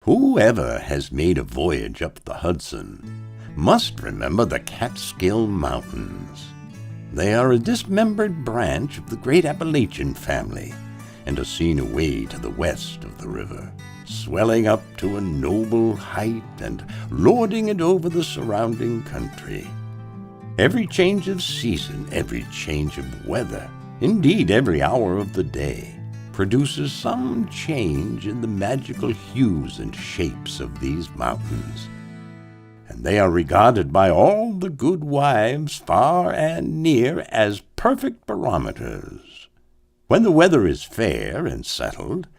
Whoever has made a voyage up the Hudson must remember the Catskill Mountains. They are a dismembered branch of the great Appalachian family and are seen away to the west of the river, swelling up to a noble height and lording it over the surrounding country. Every change of season, every change of weather, indeed every hour of the day, produces some change in the magical hues and shapes of these mountains, and they are regarded by all the good wives far and near as perfect barometers. When the weather is fair and settled,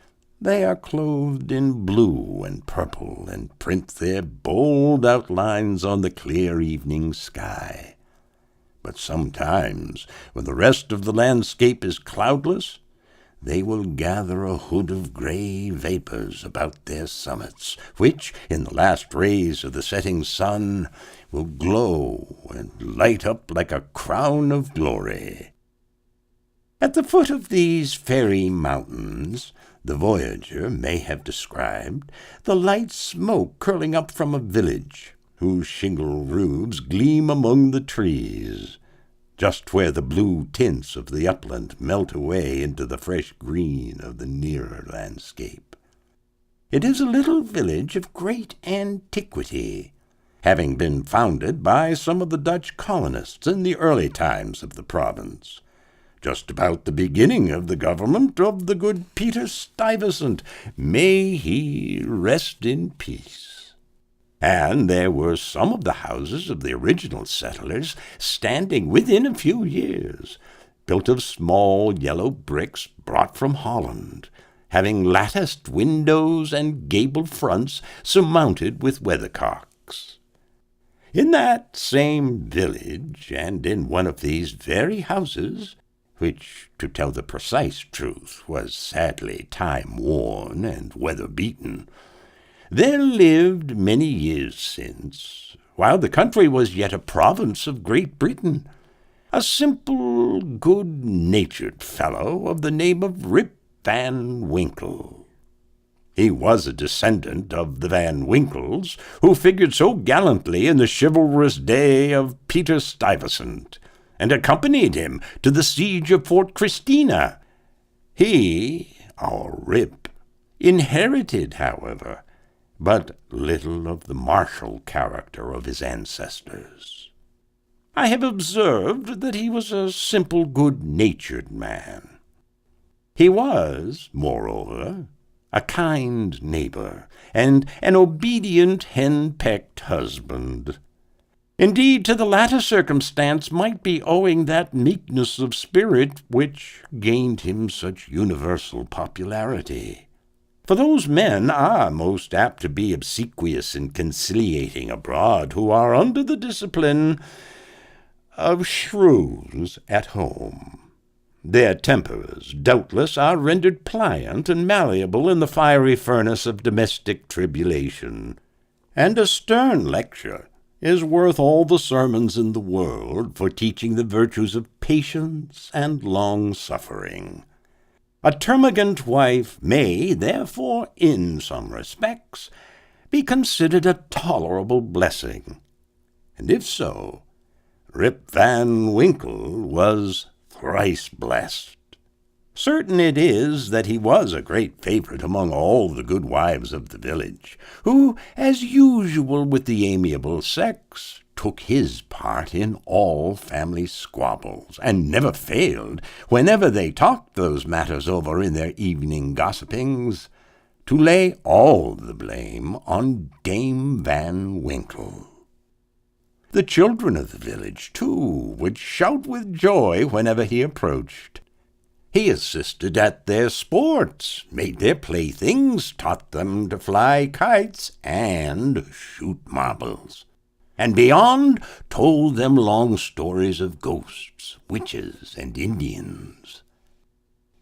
they are clothed in blue and purple and print their bold outlines on the clear evening sky. But sometimes, when the rest of the landscape is cloudless, they will gather a hood of gray vapors about their summits, which, in the last rays of the setting sun, will glow and light up like a crown of glory. At the foot of these fairy mountains, the voyager may have described the light smoke curling up from a village, whose shingle roofs gleam among the trees, just where the blue tints of the upland melt away into the fresh green of the nearer landscape. It is a little village of great antiquity, having been founded by some of the Dutch colonists in the early times of the province, just about the beginning of the government of the good Peter Stuyvesant, may he rest in peace. And there were some of the houses of the original settlers standing within a few years, built of small yellow bricks brought from Holland, having latticed windows and gable fronts surmounted with weathercocks. In that same village, and in one of these very houses, which, to tell the precise truth, was sadly time-worn and weather-beaten, there lived many years since, while the country was yet a province of Great Britain, a simple, good-natured fellow of the name of Rip Van Winkle. He was a descendant of the Van Winkles, who figured so gallantly in the chivalrous day of Peter Stuyvesant, and accompanied him to the siege of Fort Christina. He, our Rip, inherited, however, but little of the martial character of his ancestors. I have observed that he was a simple, good-natured man. He was, moreover, a kind neighbor, and an obedient, hen-pecked husband. Indeed, to the latter circumstance might be owing that meekness of spirit which gained him such universal popularity. For those men are most apt to be obsequious and conciliating abroad who are under the discipline of shrews at home. Their tempers, doubtless, are rendered pliant and malleable in the fiery furnace of domestic tribulation, and a stern lecture is worth all the sermons in the world for teaching the virtues of patience and long-suffering. A termagant wife may, therefore, in some respects, be considered a tolerable blessing, and if so, Rip Van Winkle was thrice blessed. Certain it is that he was a great favorite among all the good wives of the village, who, as usual with the amiable sex, took his part in all family squabbles, and never failed, whenever they talked those matters over in their evening gossipings, to lay all the blame on Dame Van Winkle. The children of the village, too, would shout with joy whenever he approached. He assisted at their sports, made their playthings, taught them to fly kites and shoot marbles, and beyond told them long stories of ghosts, witches, and Indians.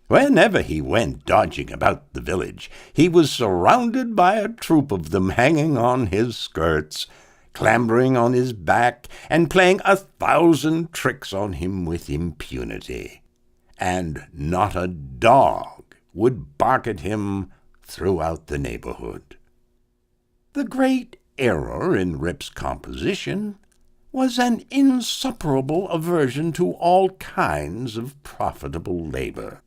Whenever he went dodging about the village, he was surrounded by a troop of them hanging on his skirts, clambering on his back, and playing 1,000 tricks on him with impunity, and not a dog would bark at him throughout the neighborhood. The great error in Rip's composition was an insuperable aversion to all kinds of profitable labor.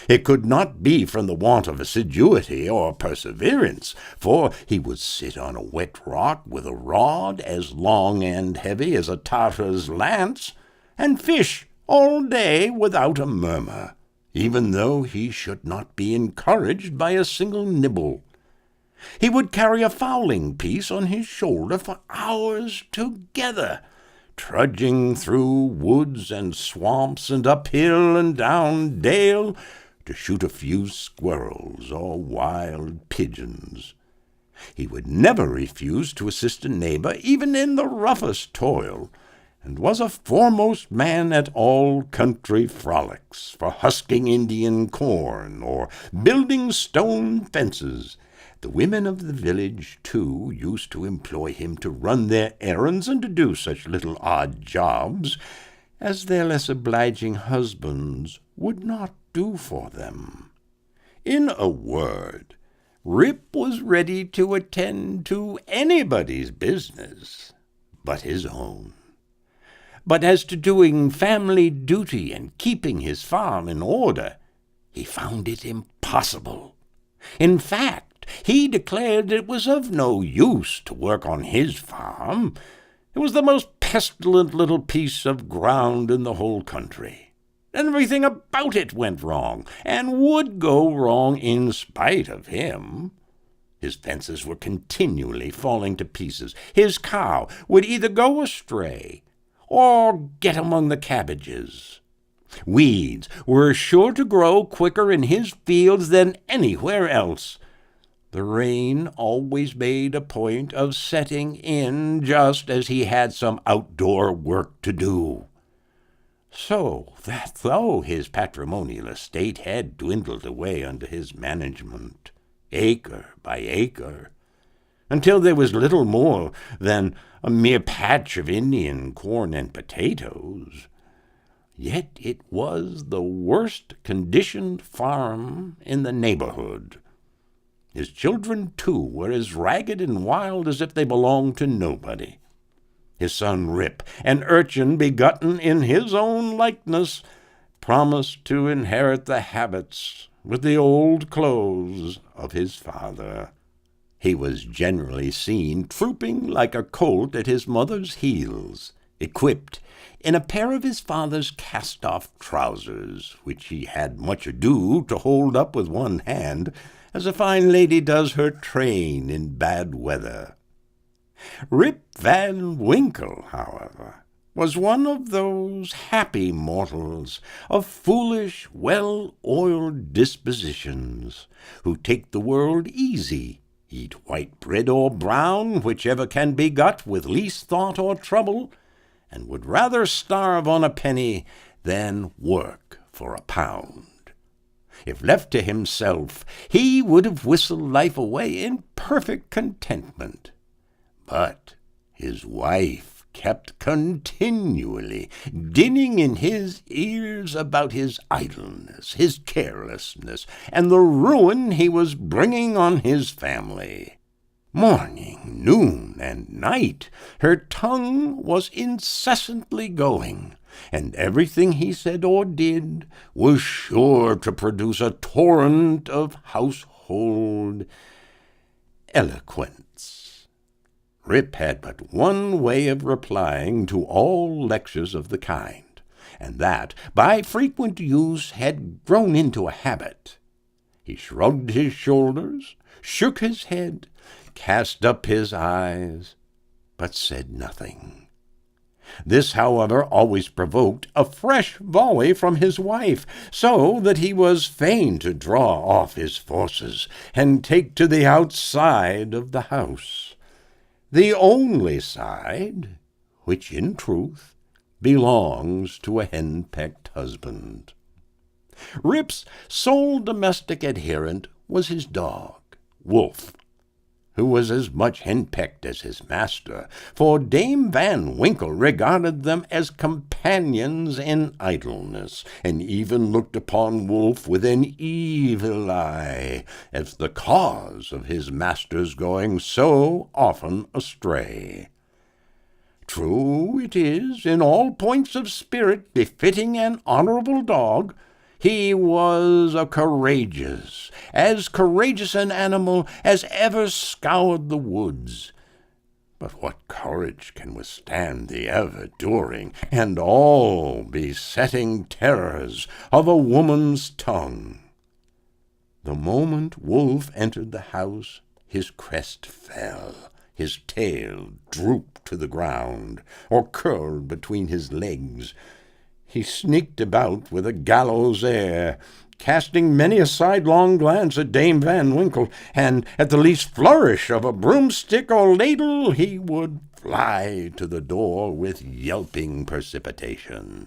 It could not be from the want of assiduity or perseverance, for he would sit on a wet rock with a rod as long and heavy as a Tartar's lance, and fish all day without a murmur, even though he should not be encouraged by a single nibble. He would carry a fowling piece on his shoulder for hours together, trudging through woods and swamps and up hill and down dale to shoot a few squirrels or wild pigeons. He would never refuse to assist a neighbor, even in the roughest toil, and was a foremost man at all country frolics, for husking Indian corn or building stone fences. The women of the village, too, used to employ him to run their errands and to do such little odd jobs as their less obliging husbands would not do for them. In a word, Rip was ready to attend to anybody's business but his own. But as to doing family duty and keeping his farm in order, he found it impossible. In fact, he declared it was of no use to work on his farm. It was the most pestilent little piece of ground in the whole country. Everything about it went wrong, and would go wrong in spite of him. His fences were continually falling to pieces. His cow would either go astray or get among the cabbages. Weeds were sure to grow quicker in his fields than anywhere else. The rain always made a point of setting in just as he had some outdoor work to do. So that though his patrimonial estate had dwindled away under his management, acre by acre, until there was little more than a mere patch of Indian corn and potatoes, yet it was the worst-conditioned farm in the neighborhood. His children, too, were as ragged and wild as if they belonged to nobody. His son Rip, an urchin begotten in his own likeness, promised to inherit the habits with the old clothes of his father. He was generally seen trooping like a colt at his mother's heels, equipped in a pair of his father's cast-off trousers, which he had much ado to hold up with one hand, as a fine lady does her train in bad weather. Rip Van Winkle, however, was one of those happy mortals of foolish, well-oiled dispositions, who take the world easy, eat white bread or brown, whichever can be got with least thought or trouble, and would rather starve on a penny than work for a pound. If left to himself, he would have whistled life away in perfect contentment. But his wife kept continually dinning in his ears about his idleness, his carelessness, and the ruin he was bringing on his family. Morning, noon, and night, her tongue was incessantly going, and everything he said or did was sure to produce a torrent of household eloquence. Rip had but one way of replying to all lectures of the kind, and that, by frequent use, had grown into a habit. He shrugged his shoulders, shook his head, cast up his eyes, but said nothing. This, however, always provoked a fresh volley from his wife, so that he was fain to draw off his forces and take to the outside of the house, the only side which, in truth, belongs to a hen-pecked husband. Rip's sole domestic adherent was his dog, Wolf, who was as much henpecked as his master, for Dame Van Winkle regarded them as companions in idleness, and even looked upon Wolf with an evil eye, as the cause of his master's going so often astray. True it is, in all points of spirit befitting an honourable dog, he was as courageous an animal as ever scoured the woods. But what courage can withstand the ever-during and all-besetting terrors of a woman's tongue? The moment Wolf entered the house, his crest fell, his tail drooped to the ground, or curled between his legs. He sneaked about with a gallows air, casting many a sidelong glance at Dame Van Winkle, and at the least flourish of a broomstick or ladle he would fly to the door with yelping precipitation.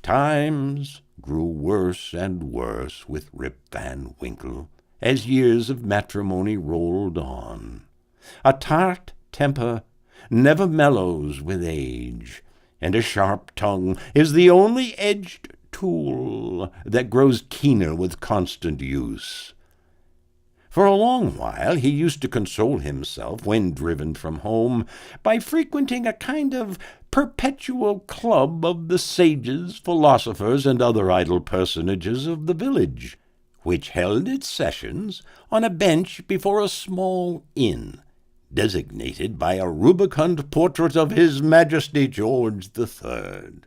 Times grew worse and worse with Rip Van Winkle as years of matrimony rolled on. A tart temper never mellows with age, and a sharp tongue is the only edged tool that grows keener with constant use. For a long while he used to console himself, when driven from home, by frequenting a kind of perpetual club of the sages, philosophers, and other idle personages of the village, which held its sessions on a bench before a small inn, designated by a rubicund portrait of His Majesty George III.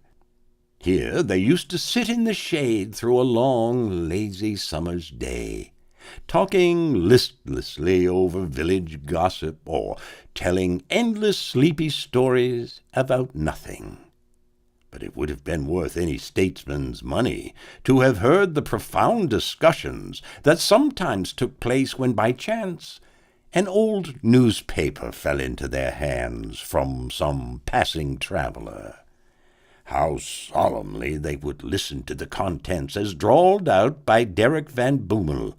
Here they used to sit in the shade through a long, lazy summer's day, talking listlessly over village gossip, or telling endless sleepy stories about nothing. But it would have been worth any statesman's money to have heard the profound discussions that sometimes took place when by chance an old newspaper fell into their hands from some passing traveller. How solemnly they would listen to the contents as drawled out by Derrick Van Boomel,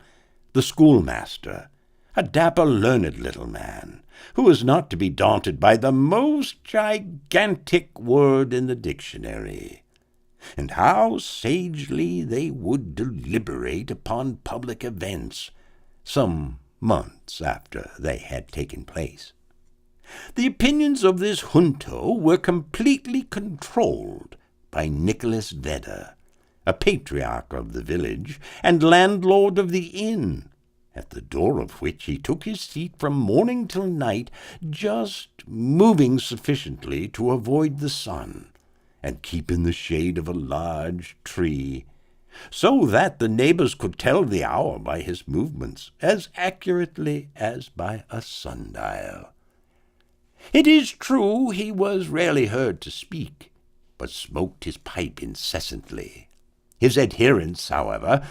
the schoolmaster, a dapper, learned little man, who was not to be daunted by the most gigantic word in the dictionary. And how sagely they would deliberate upon public events, some months after they had taken place. The opinions of this junto were completely controlled by Nicholas Vedder, a patriarch of the village and landlord of the inn, at the door of which he took his seat from morning till night, just moving sufficiently to avoid the sun, and keep in the shade of a large tree, so that the neighbors could tell the hour by his movements as accurately as by a sundial. It is true he was rarely heard to speak, but smoked his pipe incessantly. His adherents, however,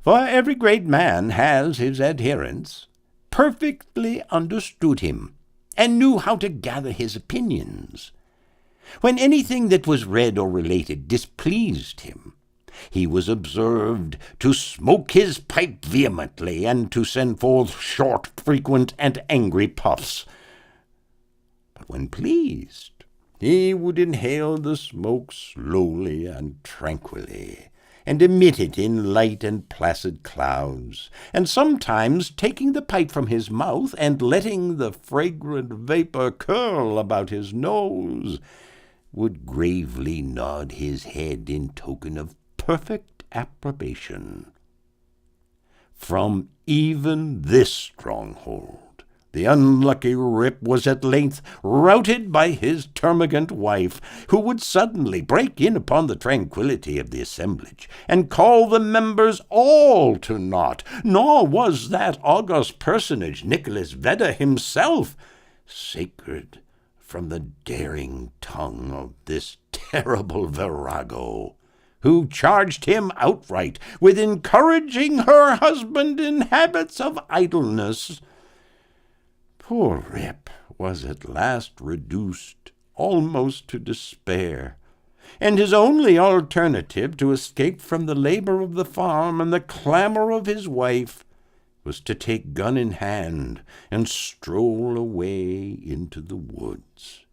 for every great man has his adherents, perfectly understood him, and knew how to gather his opinions. When anything that was read or related displeased him, he was observed to smoke his pipe vehemently, and to send forth short, frequent, and angry puffs. But when pleased, he would inhale the smoke slowly and tranquilly, and emit it in light and placid clouds, and sometimes taking the pipe from his mouth and letting the fragrant vapour curl about his nose, would gravely nod his head in token of perfect approbation. From even this stronghold the unlucky Rip was at length routed by his termagant wife, who would suddenly break in upon the tranquillity of the assemblage, and call the members all to naught. Nor was that august personage, Nicholas Vedder himself, sacred from the daring tongue of this terrible virago, who charged him outright with encouraging her husband in habits of idleness. Poor Rip was at last reduced almost to despair, and his only alternative to escape from the labor of the farm and the clamor of his wife was to take gun in hand and stroll away into the woods.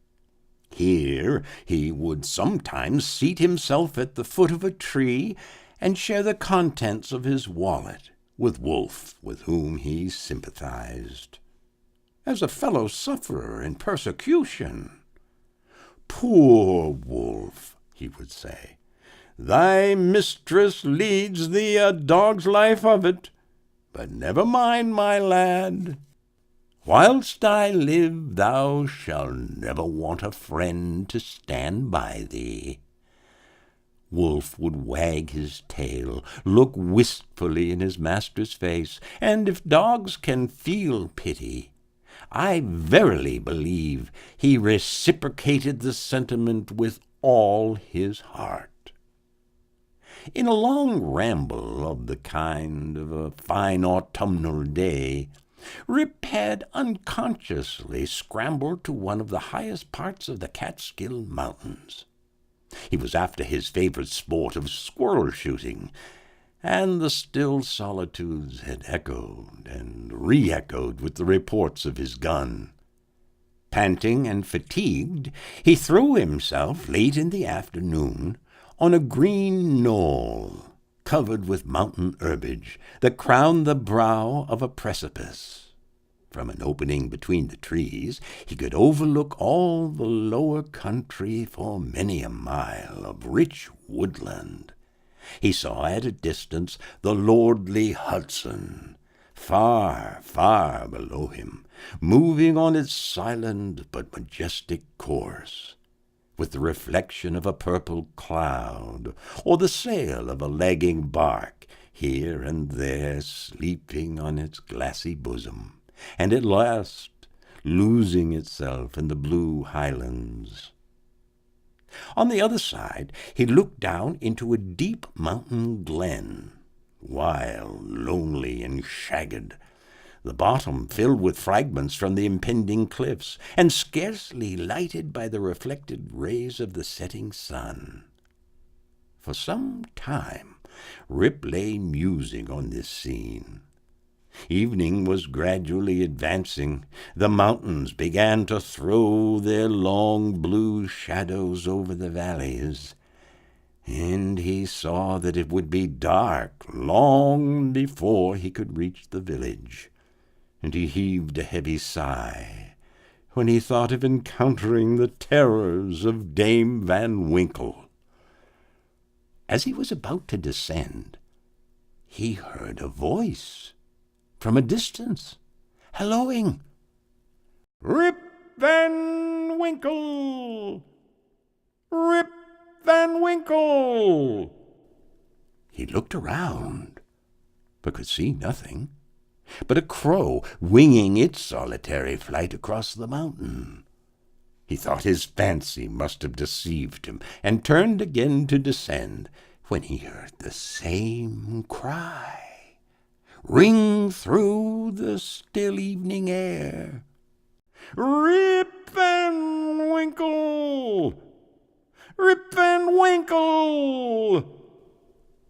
Here he would sometimes seat himself at the foot of a tree and share the contents of his wallet with Wolf, with whom he sympathized, as a fellow sufferer in persecution. "Poor Wolf," he would say, "thy mistress leads thee a dog's life of it, but never mind, my lad. Whilst I live, thou shalt never want a friend to stand by thee." Wolf would wag his tail, look wistfully in his master's face, and if dogs can feel pity, I verily believe he reciprocated the sentiment with all his heart. In a long ramble of the kind of a fine autumnal day, Rip had unconsciously scrambled to one of the highest parts of the Catskill Mountains. He was after his favorite sport of squirrel shooting, and the still solitudes had echoed and re-echoed with the reports of his gun. Panting and fatigued, he threw himself late in the afternoon on a green knoll covered with mountain herbage that crowned the brow of a precipice. From an opening between the trees he could overlook all the lower country for many a mile of rich woodland. He saw at a distance the lordly Hudson, far, far below him, moving on its silent but majestic course, with the reflection of a purple cloud, or the sail of a lagging bark, here and there sleeping on its glassy bosom, and at last losing itself in the blue highlands. On the other side he looked down into a deep mountain glen, wild, lonely, and shagged, the bottom filled with fragments from the impending cliffs, and scarcely lighted by the reflected rays of the setting sun. For some time Rip lay musing on this scene. Evening was gradually advancing. The mountains began to throw their long blue shadows over the valleys, and he saw that it would be dark long before he could reach the village, and he heaved a heavy sigh when he thought of encountering the terrors of Dame Van Winkle. As he was about to descend, he heard a voice from a distance, hallooing, "Rip Van Winkle! Rip Van Winkle!" He looked around, but could see nothing but a crow winging its solitary flight across the mountain. He thought his fancy must have deceived him, and turned again to descend, when he heard the same cry ring through the still evening air. "Rip Van Winkle! Rip Van Winkle!"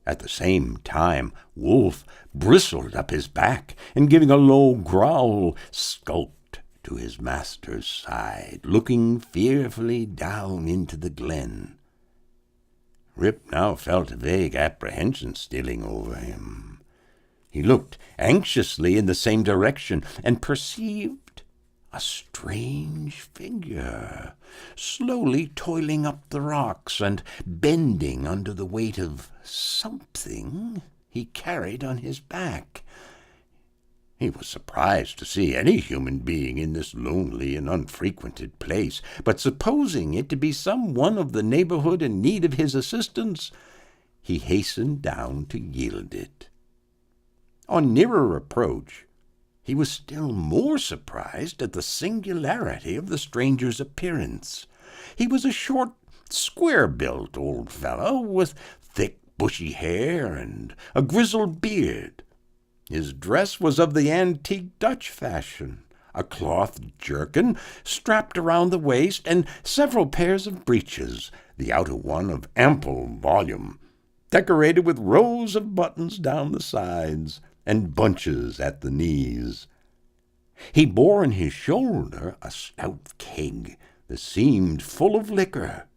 At the same time Wolf bristled up his back, and giving a low growl, skulked to his master's side, looking fearfully down into the glen. Rip now felt a vague apprehension stealing over him. He looked anxiously in the same direction, and perceived a strange figure slowly toiling up the rocks and bending under the weight of something he carried on his back. He was surprised to see any human being in this lonely and unfrequented place, but supposing it to be some one of the neighborhood in need of his assistance, he hastened down to yield it. On nearer approach, he was still more surprised at the singularity of the stranger's appearance. He was a short, square-built old fellow, with thick, bushy hair and a grizzled beard. His dress was of the antique Dutch fashion, a cloth jerkin strapped around the waist, and several pairs of breeches, the outer one of ample volume, decorated with rows of buttons down the sides. and bunches at the knees. He bore on his shoulder a stout keg that seemed full of liquor,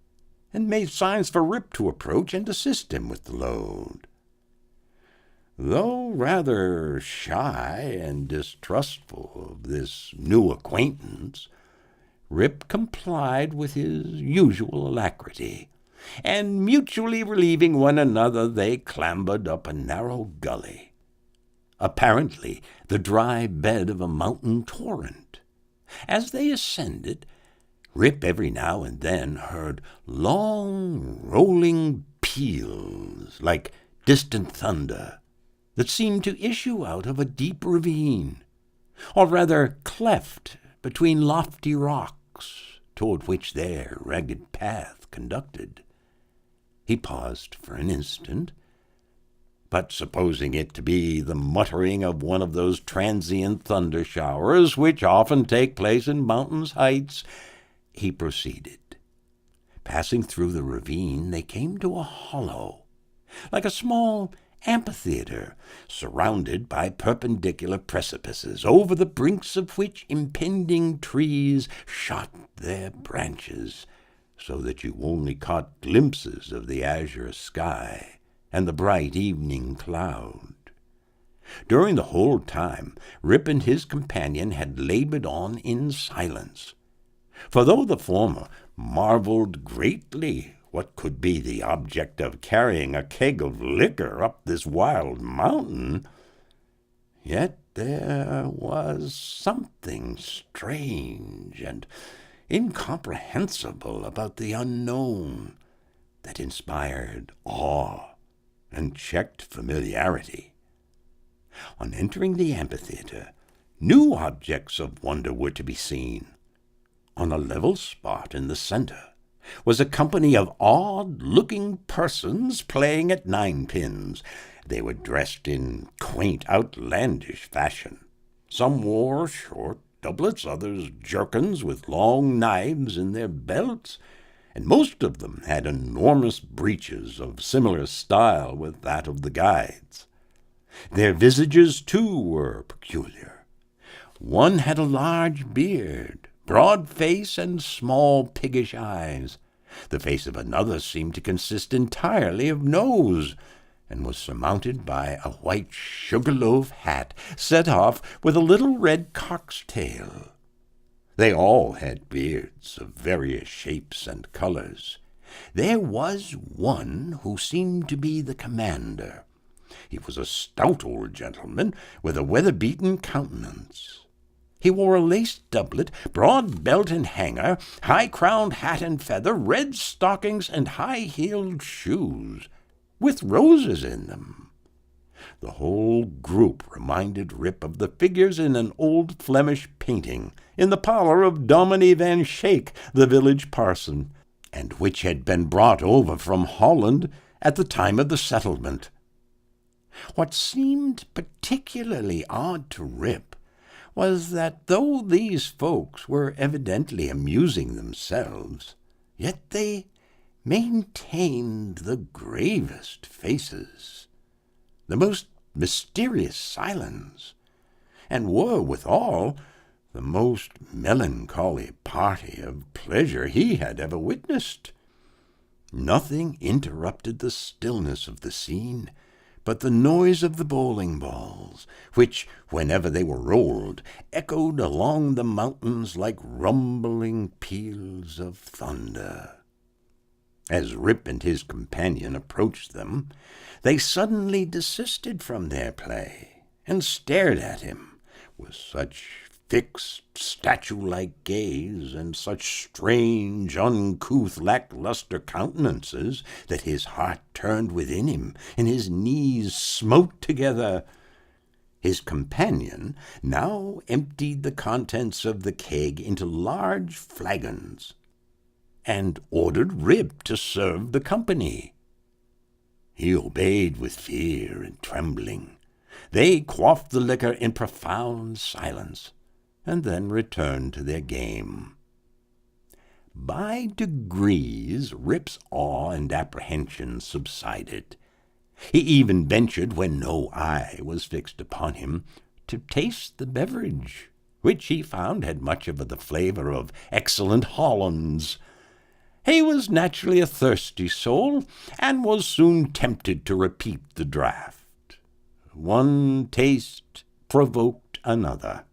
and made signs for Rip to approach and assist him with the load. Though rather shy and distrustful of this new acquaintance, Rip complied with his usual alacrity, and mutually relieving one another, they clambered up a narrow gully, apparently the dry bed of a mountain torrent. As they ascended, Rip every now and then heard long, rolling peals like distant thunder that seemed to issue out of a deep ravine, or rather cleft between lofty rocks toward which their ragged path conducted. He paused for an instant, but supposing it to be the muttering of one of those transient thunder showers which often take place in mountains' heights, he proceeded. Passing through the ravine, they came to a hollow, like a small amphitheater, surrounded by perpendicular precipices, over the brinks of which impending trees shot their branches, so that you only caught glimpses of the azure sky and the bright evening cloud. During the whole time, Rip and his companion had labored on in silence, for though the former marveled greatly what could be the object of carrying a keg of liquor up this wild mountain, yet there was something strange and incomprehensible about the unknown that inspired awe and checked familiarity. On entering the amphitheater, new objects of wonder were to be seen. On a level spot in the center was a company of odd-looking persons playing at ninepins. They were dressed in quaint, outlandish fashion. Some wore short doublets, others jerkins with long knives in their belts, and most of them had enormous breeches of similar style with that of the guides. Their visages, too, were peculiar. One had a large beard, broad face, and small piggish eyes. The face of another seemed to consist entirely of nose, and was surmounted by a white sugar-loaf hat set off with a little red cock's tail. They all had beards of various shapes and colors. There was one who seemed to be the commander. He was a stout old gentleman with a weather-beaten countenance. He wore a laced doublet, broad belt and hanger, high-crowned hat and feather, red stockings, and high-heeled shoes, with roses in them. The whole group reminded Rip of the figures in an old Flemish painting in the parlor of Dominie van Schaik, the village parson, and which had been brought over from Holland at the time of the settlement. What seemed particularly odd to Rip was that though these folks were evidently amusing themselves, yet they maintained the gravest faces, the most mysterious silence, and were withal the most melancholy party of pleasure he had ever witnessed. Nothing interrupted the stillness of the scene but the noise of the bowling balls, which, whenever they were rolled, echoed along the mountains like rumbling peals of thunder. As Rip and his companion approached them, they suddenly desisted from their play, and stared at him with such fixed, statue-like gaze, and such strange, uncouth, lackluster countenances, that his heart turned within him, and his knees smote together. His companion now emptied the contents of the keg into large flagons, and ordered Rip to serve the company. He obeyed with fear and trembling. They quaffed the liquor in profound silence, and then returned to their game. By degrees Rip's awe and apprehension subsided, He even ventured, when no eye was fixed upon him, to taste the beverage, which he found had much of the flavor of excellent Hollands. He was naturally a thirsty soul, and was soon tempted to repeat the draught. One taste provoked another,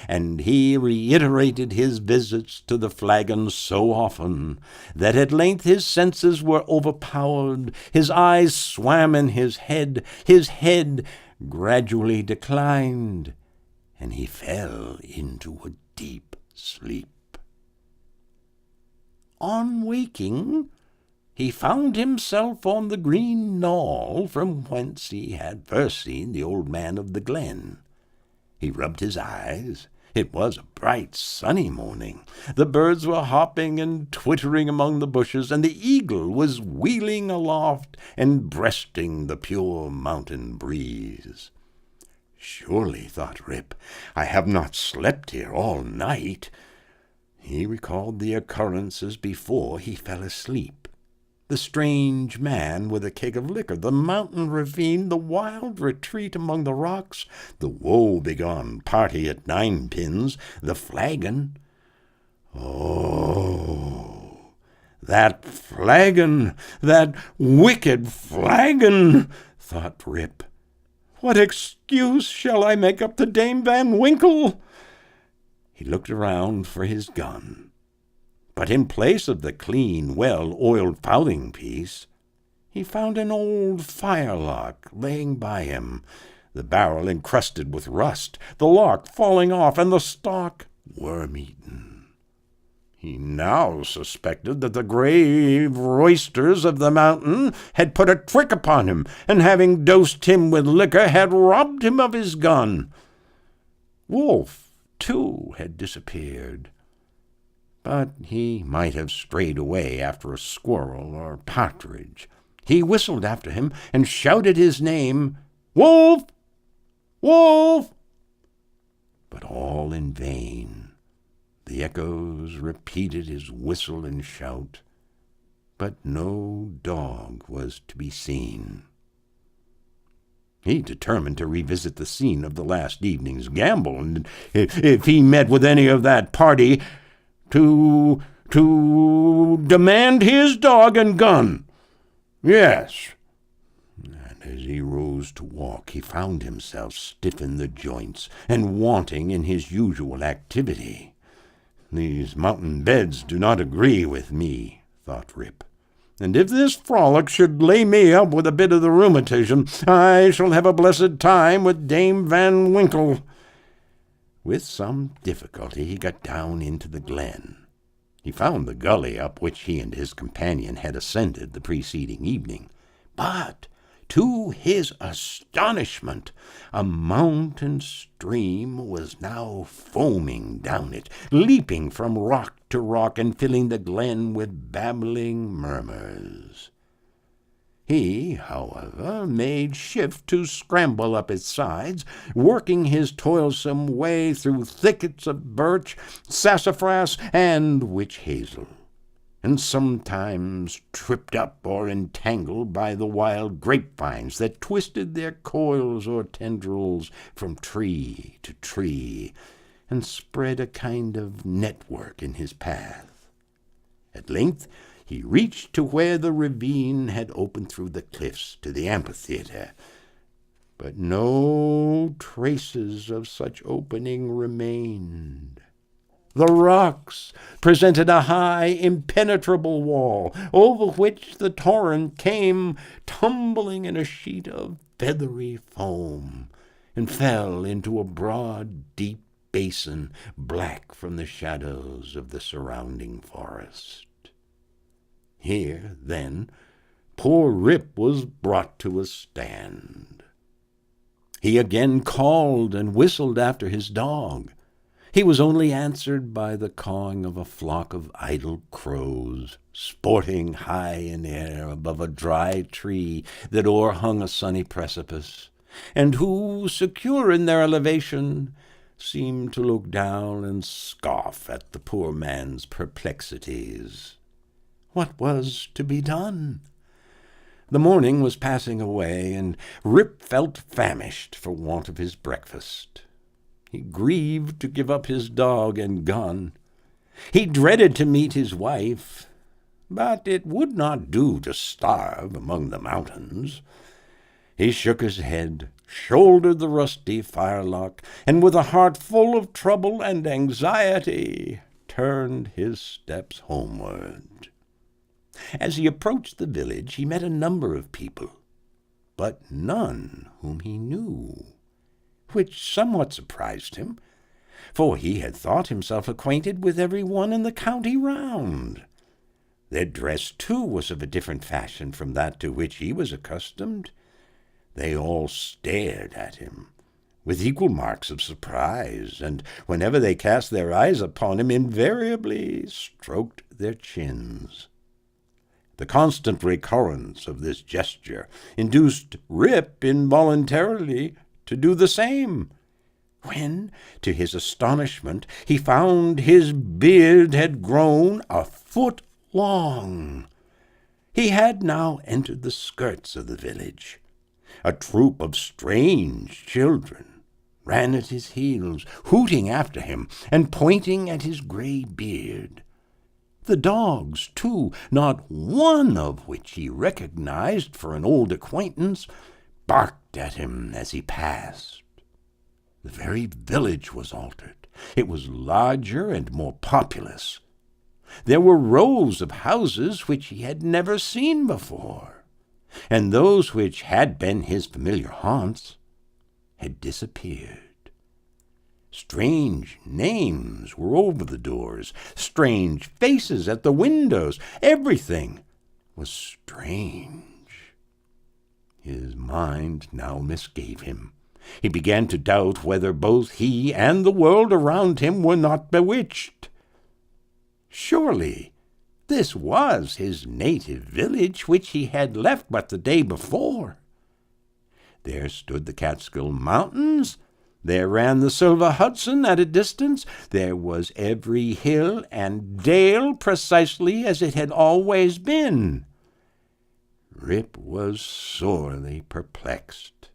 and he reiterated his visits to the flagon so often that at length his senses were overpowered, his eyes swam in his head gradually declined, and he fell into a deep sleep. On waking, he found himself on the green knoll from whence he had first seen the old man of the glen. He rubbed his eyes. It was a bright, sunny morning. The birds were hopping and twittering among the bushes, and the eagle was wheeling aloft and breasting the pure mountain breeze. Surely, thought Rip, I have not slept here all night. He recalled the occurrences before he fell asleep. The strange man with a keg of liquor, the mountain ravine, the wild retreat among the rocks, the woe-begone party at Ninepins, the flagon. Oh, that flagon, that wicked flagon, thought Rip. What excuse shall I make up to Dame Van Winkle? He looked around for his gun, but in place of the clean, well-oiled fowling-piece, he found an old firelock laying by him, the barrel encrusted with rust, the lock falling off, and the stock worm-eaten. He now suspected that the grave roysters of the mountain had put a trick upon him, and having dosed him with liquor, had robbed him of his gun. Wolf, too, had disappeared, but he might have strayed away after a squirrel or partridge. He whistled after him and shouted his name, "Wolf! Wolf!" But all in vain. The echoes repeated his whistle and shout, but no dog was to be seen. He determined to revisit the scene of the last evening's gamble, and if he met with any of that party, to demand his dog and gun. Yes. And as he rose to walk, he found himself stiff in the joints and wanting in his usual activity. These mountain beds do not agree with me, thought Rip. And if this frolic should lay me up with a bit of the rheumatism, I shall have a blessed time with Dame Van Winkle. With some difficulty he got down into the glen. He found the gully up which he and his companion had ascended the preceding evening. But, to his astonishment, a mountain stream was now foaming down it, leaping from rock to rock and filling the glen with babbling murmurs. He, however, made shift to scramble up its sides, working his toilsome way through thickets of birch, sassafras, and witch hazel, and sometimes tripped up or entangled by the wild grapevines that twisted their coils or tendrils from tree to tree, and spread a kind of network in his path. At length he reached to where the ravine had opened through the cliffs to the amphitheater, but no traces of such opening remained. The rocks presented a high, impenetrable wall, over which the torrent came tumbling in a sheet of feathery foam, and fell into a broad, deep basin, black from the shadows of the surrounding forest. Here, then, poor Rip was brought to a stand. He again called and whistled after his dog. He was only answered by the cawing of a flock of idle crows, sporting high in air above a dry tree that o'erhung a sunny precipice, and who, secure in their elevation, seemed to look down and scoff at the poor man's perplexities. What was to be done? The morning was passing away, and Rip felt famished for want of his breakfast. He grieved to give up his dog and gun. He dreaded to meet his wife, but it would not do to starve among the mountains. He shook his head, shouldered the rusty firelock, and with a heart full of trouble and anxiety, turned his steps homeward. As he approached the village, he met a number of people, but none whom he knew, which somewhat surprised him, for he had thought himself acquainted with every one in the county round. Their dress, too, was of a different fashion from that to which he was accustomed. They all stared at him, with equal marks of surprise, and whenever they cast their eyes upon him, invariably stroked their chins. The constant recurrence of this gesture induced Rip involuntarily to do the same, when, to his astonishment, he found his beard had grown a foot long. He had now entered the skirts of the village. A troop of strange children ran at his heels, hooting after him and pointing at his gray beard. The dogs, too, not one of which he recognized for an old acquaintance, barked at him as he passed. The very village was altered. It was larger and more populous. There were rows of houses which he had never seen before, and those which had been his familiar haunts had disappeared. Strange names were over the doors, strange faces at the windows. Everything was strange. His mind now misgave him. He began to doubt whether both he and the world around him were not bewitched. Surely this was his native village, which he had left but the day before. There stood the Catskill Mountains. There ran the Silver Hudson at a distance. There was every hill and dale precisely as it had always been. Rip was sorely perplexed.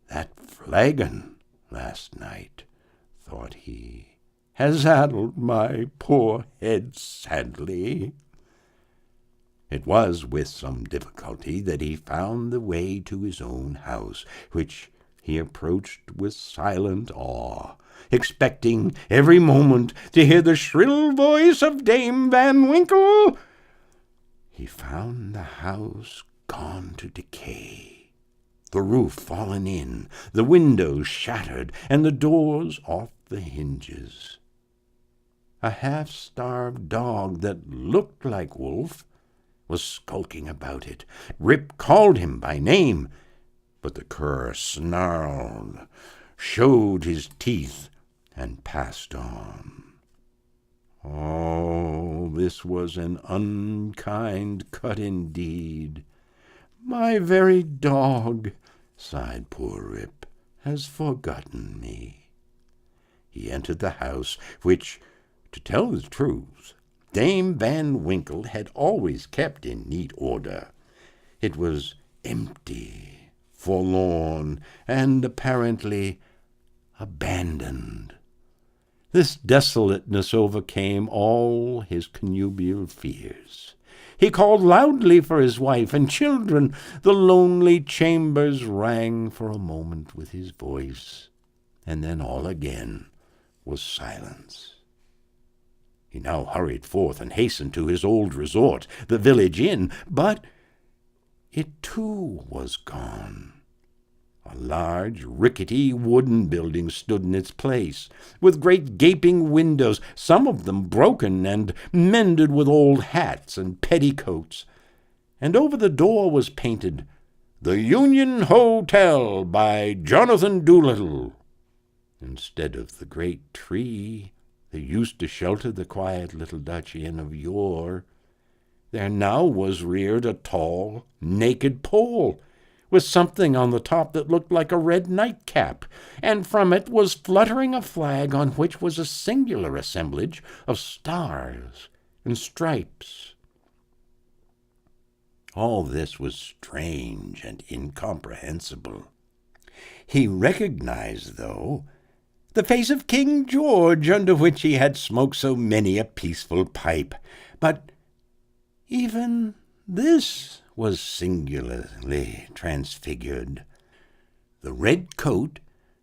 That flagon last night, thought he, has addled my poor head sadly. It was with some difficulty that he found the way to his own house, which he approached with silent awe, expecting every moment to hear the shrill voice of Dame Van Winkle. He found the house gone to decay, the roof fallen in, the windows shattered, and the doors off the hinges. A half-starved dog that looked like Wolf was skulking about it. Rip called him by name, but the cur snarled, showed his teeth, and passed on. Oh, this was an unkind cut indeed. My very dog, sighed poor Rip, has forgotten me. He entered the house, which, to tell the truth, Dame Van Winkle had always kept in neat order. It was empty, forlorn, and apparently abandoned. This desolateness overcame all his connubial fears. He called loudly for his wife and children. The lonely chambers rang for a moment with his voice, and then all again was silence. He now hurried forth and hastened to his old resort, the village inn, but it too was gone. A large, rickety wooden building stood in its place, with great gaping windows, some of them broken and mended with old hats and petticoats, and over the door was painted, "The Union Hotel by Jonathan Doolittle," instead of the great tree that used to shelter the quiet little Dutch inn of yore. There now was reared a tall, naked pole, with something on the top that looked like a red nightcap, and from it was fluttering a flag on which was a singular assemblage of stars and stripes. All this was strange and incomprehensible. He recognized, though, the face of King George, under which he had smoked so many a peaceful pipe. But even this was singularly transfigured. The red coat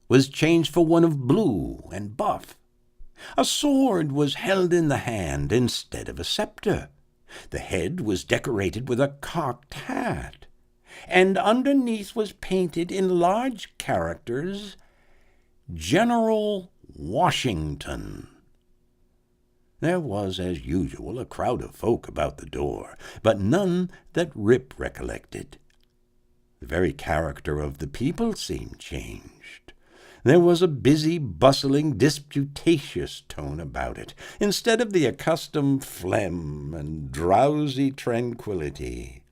was changed for one of blue and buff. A sword was held in the hand instead of a scepter. The head was decorated with a cocked hat, and underneath was painted in large characters, General Washington. There was, as usual, a crowd of folk about the door, but none that Rip recollected. The very character of the people seemed changed. There was a busy, bustling, disputatious tone about it, instead of the accustomed phlegm and drowsy tranquillity.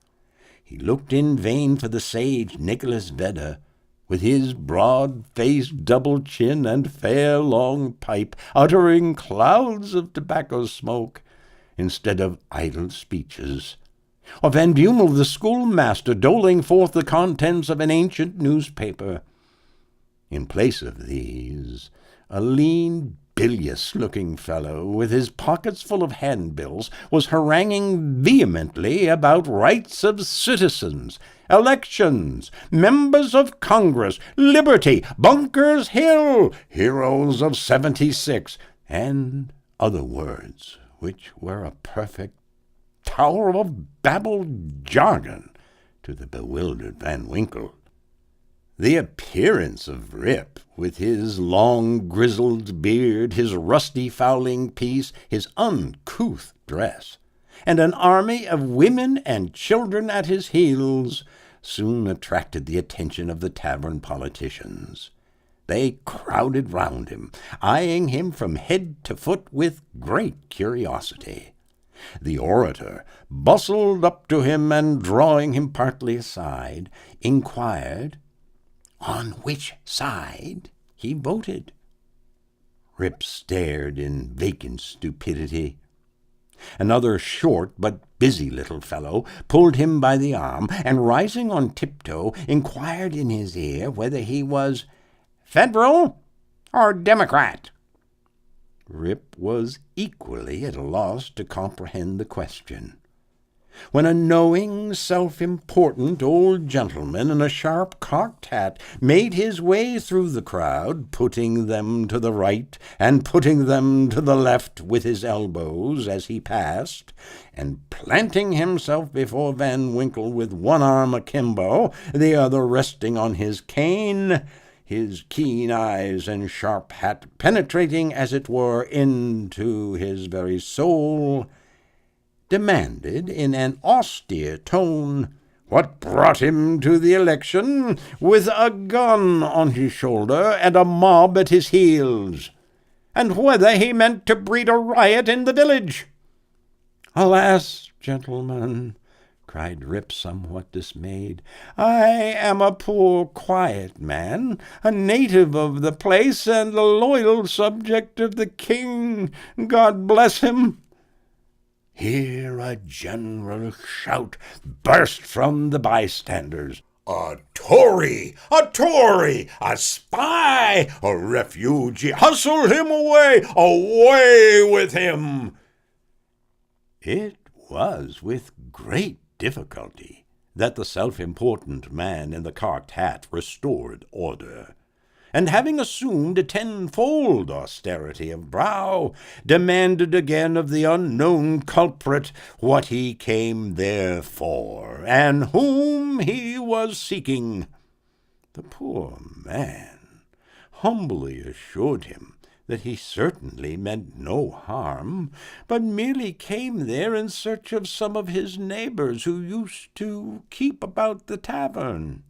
He looked in vain for the sage Nicholas Vedder, with his broad-faced double chin and fair long pipe, uttering clouds of tobacco smoke instead of idle speeches, or Van Bummel the schoolmaster doling forth the contents of an ancient newspaper. In place of these, a lean, bilious-looking fellow, with his pockets full of handbills, was haranguing vehemently about rights of citizens, elections, members of Congress, liberty, Bunker's Hill, heroes of '76, and other words which were a perfect tower of babbled jargon to the bewildered Van Winkle. The appearance of Rip, with his long grizzled beard, his rusty fowling piece, his uncouth dress, and an army of women and children at his heels, soon attracted the attention of the tavern politicians. They crowded round him, eyeing him from head to foot with great curiosity. The orator bustled up to him, and drawing him partly aside, inquired on which side he voted. Rip stared in vacant stupidity. Another short but busy little fellow pulled him by the arm, and rising on tiptoe, inquired in his ear whether he was Federal or Democrat. Rip was equally at a loss to comprehend the question, when a knowing, self-important old gentleman in a sharp cocked hat made his way through the crowd, putting them to the right and putting them to the left with his elbows as he passed, and planting himself before Van Winkle with one arm akimbo, the other resting on his cane, his keen eyes and sharp hat penetrating, as it were, into his very soul, demanded in an austere tone what brought him to the election, with a gun on his shoulder and a mob at his heels, and whether he meant to breed a riot in the village. "Alas, gentlemen," cried Rip, somewhat dismayed, "I am a poor, quiet man, a native of the place, and a loyal subject of the king. God bless him." Here a general shout burst from the bystanders. "A Tory! A Tory! A spy! A refugee! Hustle him away! Away with him!" It was with great difficulty that the self-important man in the cocked hat restored order, and having assumed a tenfold austerity of brow, demanded again of the unknown culprit what he came there for, and whom he was seeking. The poor man humbly assured him that he certainly meant no harm, but merely came there in search of some of his neighbors who used to keep about the tavern.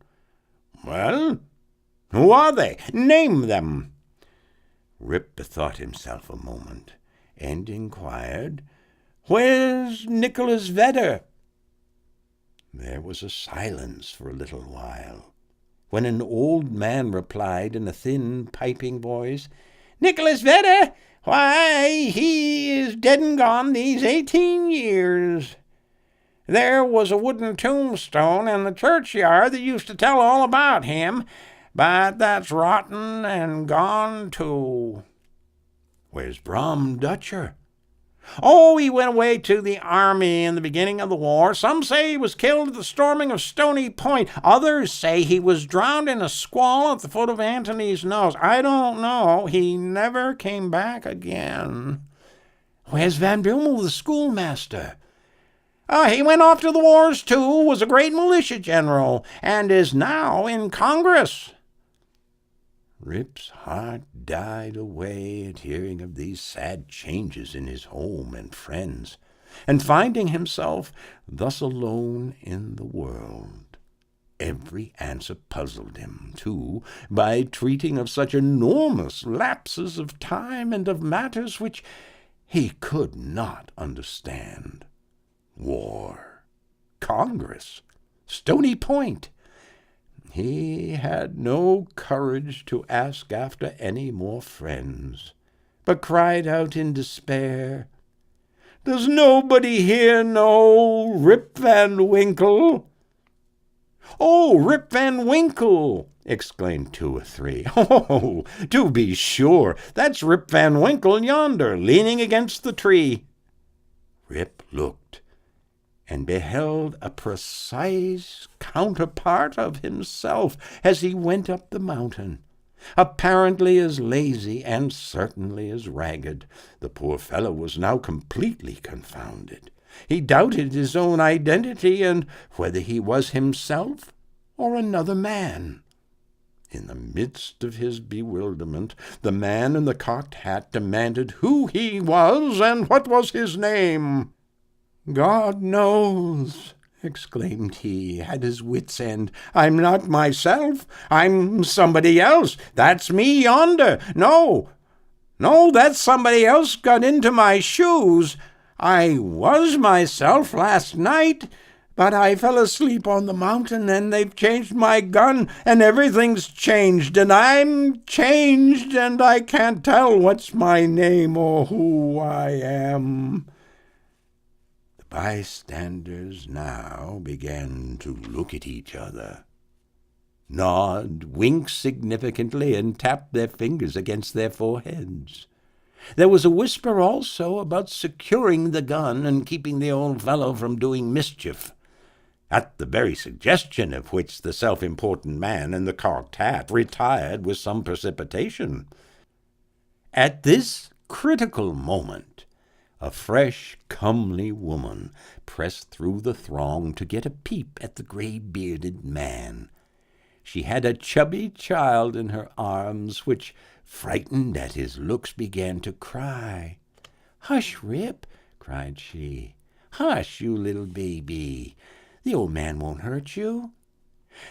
"Well, who are they? Name them." Rip bethought himself a moment, and inquired, "Where's Nicholas Vedder?" There was a silence for a little while, when an old man replied in a thin, piping voice, "Nicholas Vedder? Why, he is dead and gone these 18 years. There was a wooden tombstone in the churchyard that used to tell all about him, but that's rotten and gone too." "Where's Brom Dutcher?" "Oh, he went away to the army in the beginning of the war. Some say he was killed at the storming of Stony Point. Others say he was drowned in a squall at the foot of Antony's Nose. I don't know. He never came back again." "Where's Van Bummel, the schoolmaster?" He went off to the wars, too, was a great militia general, and is now in Congress." Rip's heart died away at hearing of these sad changes in his home and friends, and finding himself thus alone in the world. Every answer puzzled him, too, by treating of such enormous lapses of time and of matters which he could not understand. War, Congress, Stony Point. He had no courage to ask after any more friends, but cried out in despair, "Does nobody here know Rip Van Winkle?" "Oh, Rip Van Winkle!" exclaimed two or three. "Oh, to be sure, that's Rip Van Winkle yonder, leaning against the tree." Rip looked, and beheld a precise counterpart of himself as he went up the mountain, apparently as lazy and certainly as ragged. The poor fellow was now completely confounded. He doubted his own identity and whether he was himself or another man. In the midst of his bewilderment, the man in the cocked hat demanded who he was and what was his name. "God knows," exclaimed he, at his wit's end. "I'm not myself. I'm somebody else. That's me yonder. No, that's somebody else got into my shoes. I was myself last night, but I fell asleep on the mountain, and they've changed my gun, and everything's changed, and I'm changed, and I can't tell what's my name or who I am." Bystanders now began to look at each other, nod, wink significantly, and tap their fingers against their foreheads. There was a whisper also about securing the gun and keeping the old fellow from doing mischief, at the very suggestion of which the self-important man in the cocked hat retired with some precipitation. At this critical moment, a fresh, comely woman pressed through the throng to get a peep at the gray-bearded man. She had a chubby child in her arms, which, frightened at his looks, began to cry. "Hush, Rip," cried she. "Hush, you little baby. The old man won't hurt you."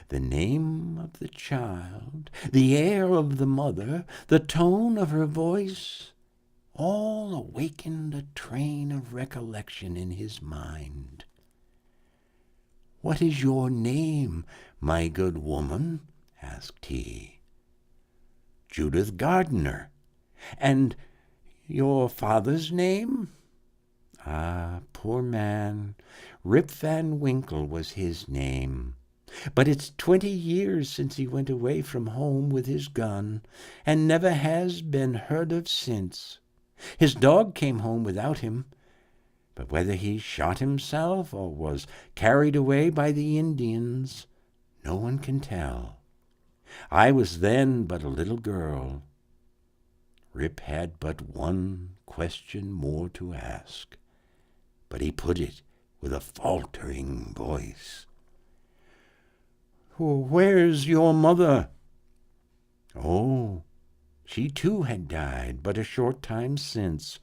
The name of the child, the air of the mother, the tone of her voice, all awakened a train of recollection in his mind. "What is your name, my good woman?" asked he. "Judith Gardiner. And your father's name?" "Ah, poor man, Rip Van Winkle was his name. But it's 20 years since he went away from home with his gun, and never has been heard of since. His dog came home without him, but whether he shot himself or was carried away by the Indians, no one can tell. I was then but a little girl." Rip had but one question more to ask, but he put it with a faltering voice. "Where's your mother?" "Oh, she too had died but a short time since.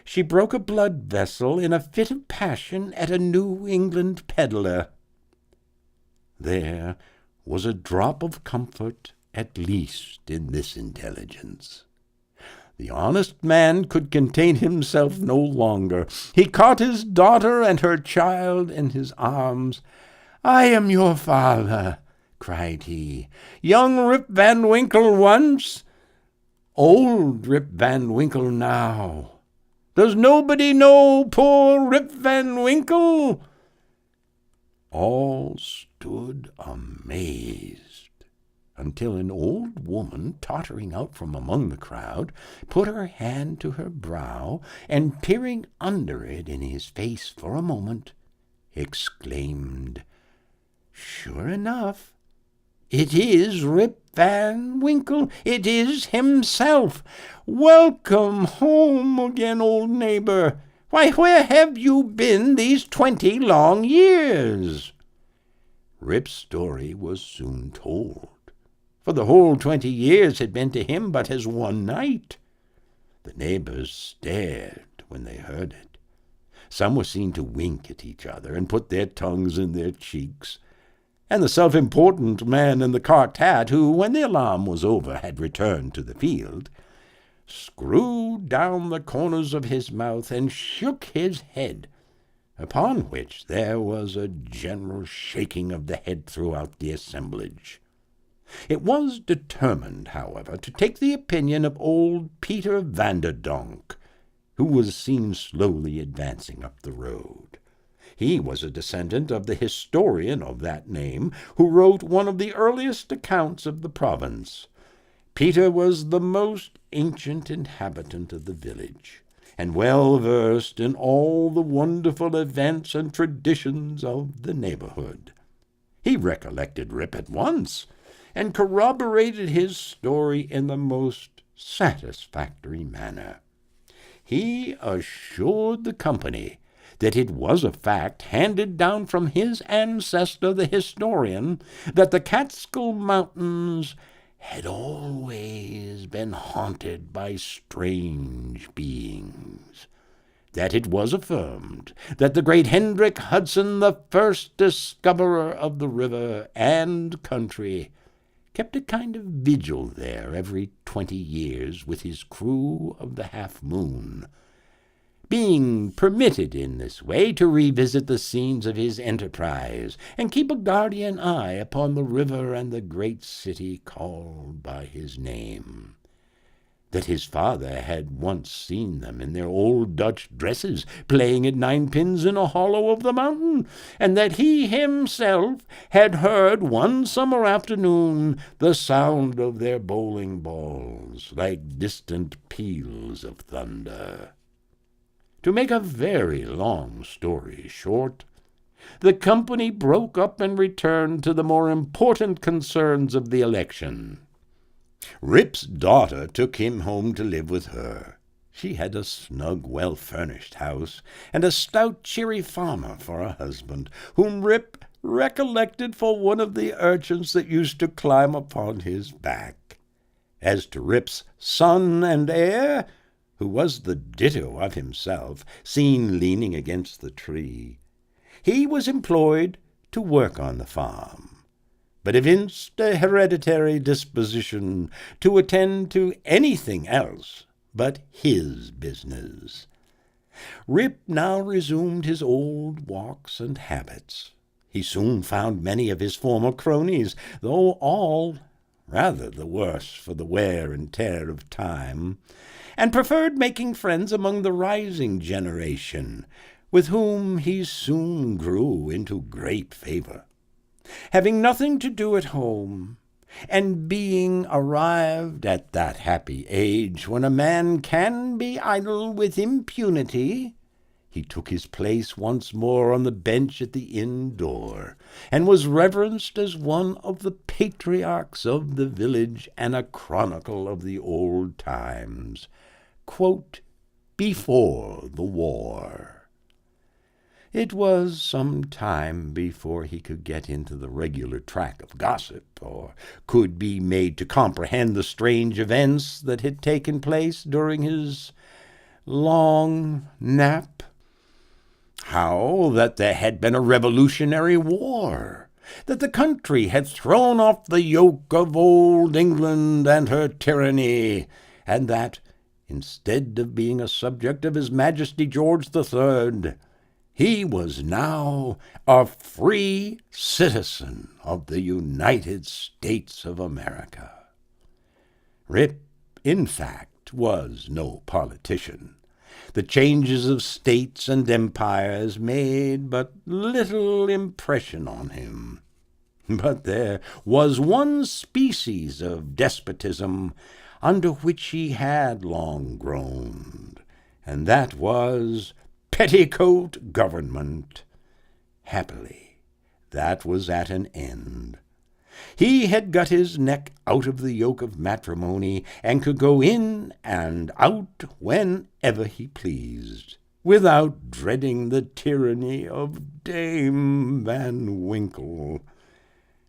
She broke a blood vessel in a fit of passion at a New England peddler." There was a drop of comfort, at least, in this intelligence. The honest man could contain himself no longer. He caught his daughter and her child in his arms. "I am your father," cried he. "Young Rip Van Winkle once, old Rip Van Winkle now. Does nobody know poor Rip Van Winkle?" All stood amazed, until an old woman, tottering out from among the crowd, put her hand to her brow, and peering under it in his face for a moment, exclaimed, "Sure enough, it is Rip Van Winkle. It is himself. Welcome home again, old neighbor. Why, where have you been these 20 long years?" Rip's story was soon told, for the whole 20 years had been to him but as one night. The neighbors stared when they heard it. Some were seen to wink at each other and put their tongues in their cheeks, and the self-important man in the cocked hat, who, when the alarm was over, had returned to the field, screwed down the corners of his mouth and shook his head, upon which there was a general shaking of the head throughout the assemblage. It was determined, however, to take the opinion of old Peter Vanderdonk, who was seen slowly advancing up the road. He was a descendant of the historian of that name, who wrote one of the earliest accounts of the province. Peter was the most ancient inhabitant of the village, and well versed in all the wonderful events and traditions of the neighborhood. He recollected Rip at once, and corroborated his story in the most satisfactory manner. He assured the company that it was a fact handed down from his ancestor, the historian, that the Catskill Mountains had always been haunted by strange beings, that it was affirmed that the great Hendrick Hudson, the first discoverer of the river and country, kept a kind of vigil there every 20 years with his crew of the Half Moon, being permitted in this way to revisit the scenes of his enterprise and keep a guardian eye upon the river and the great city called by his name. That his father had once seen them in their old Dutch dresses playing at ninepins in a hollow of the mountain, and that he himself had heard one summer afternoon the sound of their bowling balls like distant peals of thunder. To make a very long story short, the company broke up and returned to the more important concerns of the election. Rip's daughter took him home to live with her. She had a snug, well-furnished house, and a stout, cheery farmer for a husband, whom Rip recollected for one of the urchins that used to climb upon his back. As to Rip's son and heir, who was the ditto of himself, seen leaning against the tree, he was employed to work on the farm, but evinced a hereditary disposition to attend to anything else but his business. Rip now resumed his old walks and habits. He soon found many of his former cronies, though all rather the worse for the wear and tear of time, and preferred making friends among the rising generation, with whom he soon grew into great favor. Having nothing to do at home, and being arrived at that happy age when a man can be idle with impunity, he took his place once more on the bench at the inn door, and was reverenced as one of the patriarchs of the village and a chronicle of the old times, quote, before the war. It was some time before he could get into the regular track of gossip, or could be made to comprehend the strange events that had taken place during his long nap. How that there had been a revolutionary war, that the country had thrown off the yoke of old England and her tyranny, and that, instead of being a subject of His Majesty George III, he was now a free citizen of the United States of America. Rip, in fact, was no politician, The changes of states and empires made but little impression on him. But there was one species of despotism under which he had long groaned, and that was petticoat government. Happily, that was at an end. He had got his neck out of the yoke of matrimony, and could go in and out whenever he pleased, without dreading the tyranny of Dame Van Winkle.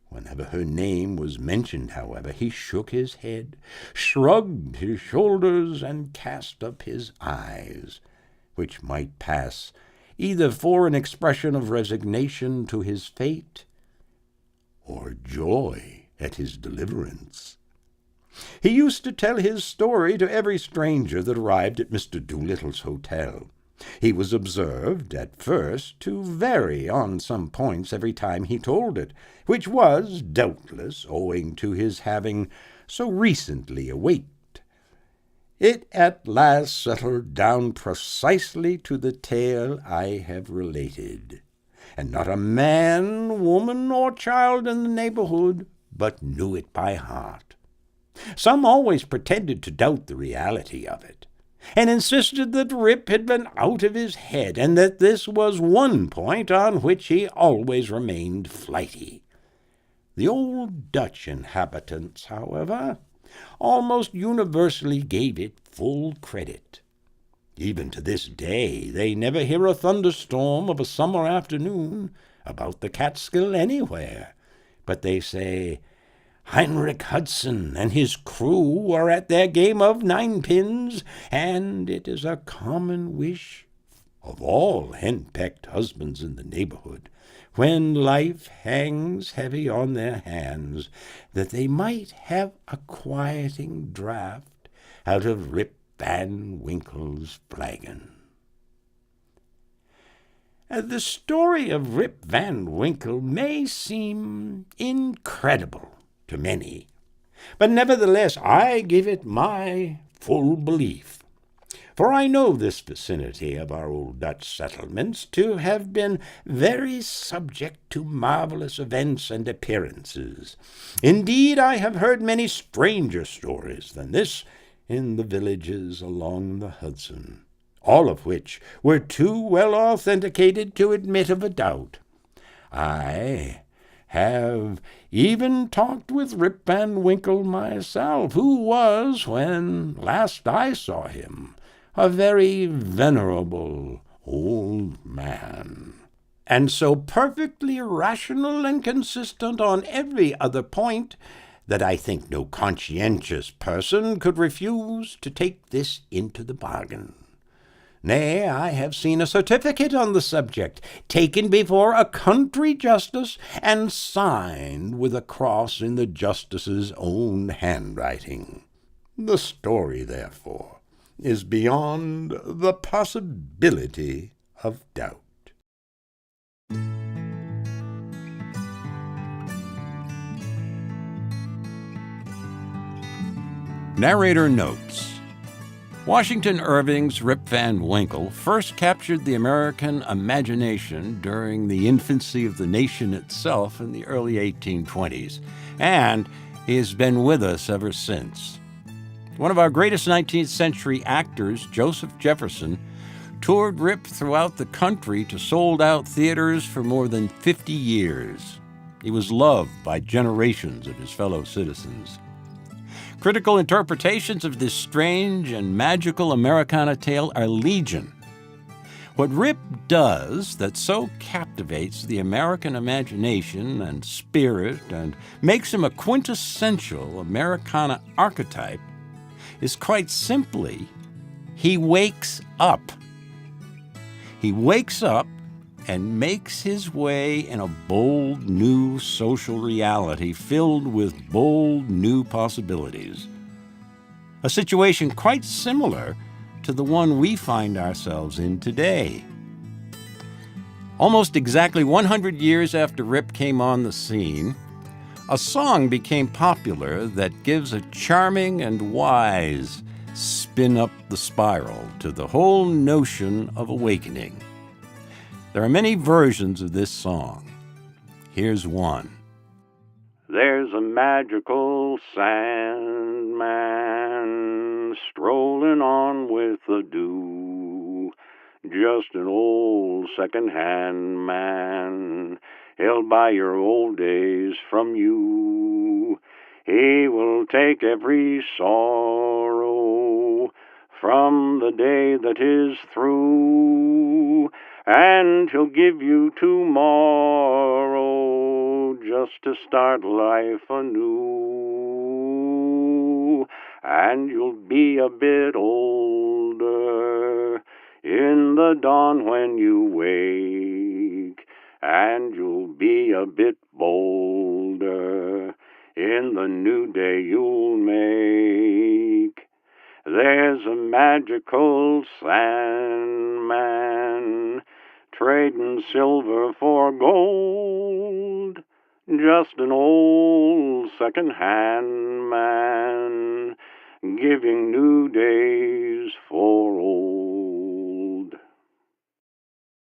Whenever her name was mentioned, however, he shook his head, shrugged his shoulders, and cast up his eyes, which might pass either for an expression of resignation to his fate or joy at his deliverance. He used to tell his story to every stranger that arrived at Mr. Doolittle's hotel. He was observed, at first, to vary on some points every time he told it, which was, doubtless, owing to his having so recently awaked. It at last settled down precisely to the tale I have related, and not a man, woman, or child in the neighborhood but knew it by heart. Some always pretended to doubt the reality of it, and insisted that Rip had been out of his head, and that this was one point on which he always remained flighty. The old Dutch inhabitants, however, almost universally gave it full credit. Even to this day they never hear a thunderstorm of a summer afternoon about the Catskill anywhere, but they say, Heinrich Hudson and his crew are at their game of ninepins, and it is a common wish of all henpecked husbands in the neighborhood, when life hangs heavy on their hands, that they might have a quieting draught out of Rip Van Winkle's flagon. The story of Rip Van Winkle may seem incredible to many, but nevertheless I give it my full belief. For I know this vicinity of our old Dutch settlements to have been very subject to marvelous events and appearances. Indeed, I have heard many stranger stories than this in the villages along the Hudson, all of which were too well authenticated to admit of a doubt. I have even talked with Rip Van Winkle myself, who was, when last I saw him, a very venerable old man, and so perfectly rational and consistent on every other point that I think no conscientious person could refuse to take this into the bargain. Nay, I have seen a certificate on the subject, taken before a country justice, and signed with a cross in the justice's own handwriting. The story, therefore, is beyond the possibility of doubt. Narrator notes: Washington Irving's Rip Van Winkle first captured the American imagination during the infancy of the nation itself in the early 1820s, and he has been with us ever since. One of our greatest 19th century actors, Joseph Jefferson, toured Rip throughout the country to sold-out theaters for more than 50 years. He was loved by generations of his fellow citizens. Critical interpretations of this strange and magical Americana tale are legion. What Rip does that so captivates the American imagination and spirit and makes him a quintessential Americana archetype is quite simply, he wakes up. He wakes up and makes his way in a bold new social reality filled with bold new possibilities. A situation quite similar to the one we find ourselves in today. Almost exactly 100 years after Rip came on the scene, a song became popular that gives a charming and wise spin up the spiral to the whole notion of awakening. There are many versions of this song. Here's one. There's a magical Sandman strolling on with the dew, just an old second-hand man. He'll buy your old days from you. He will take every sorrow from the day that is through, and he'll give you tomorrow just to start life anew. And you'll be a bit older in the dawn when you wake, and you'll be a bit bolder in the new day you'll make. There's a magical Sandman trading silver for gold, just an old second-hand man giving new days for old.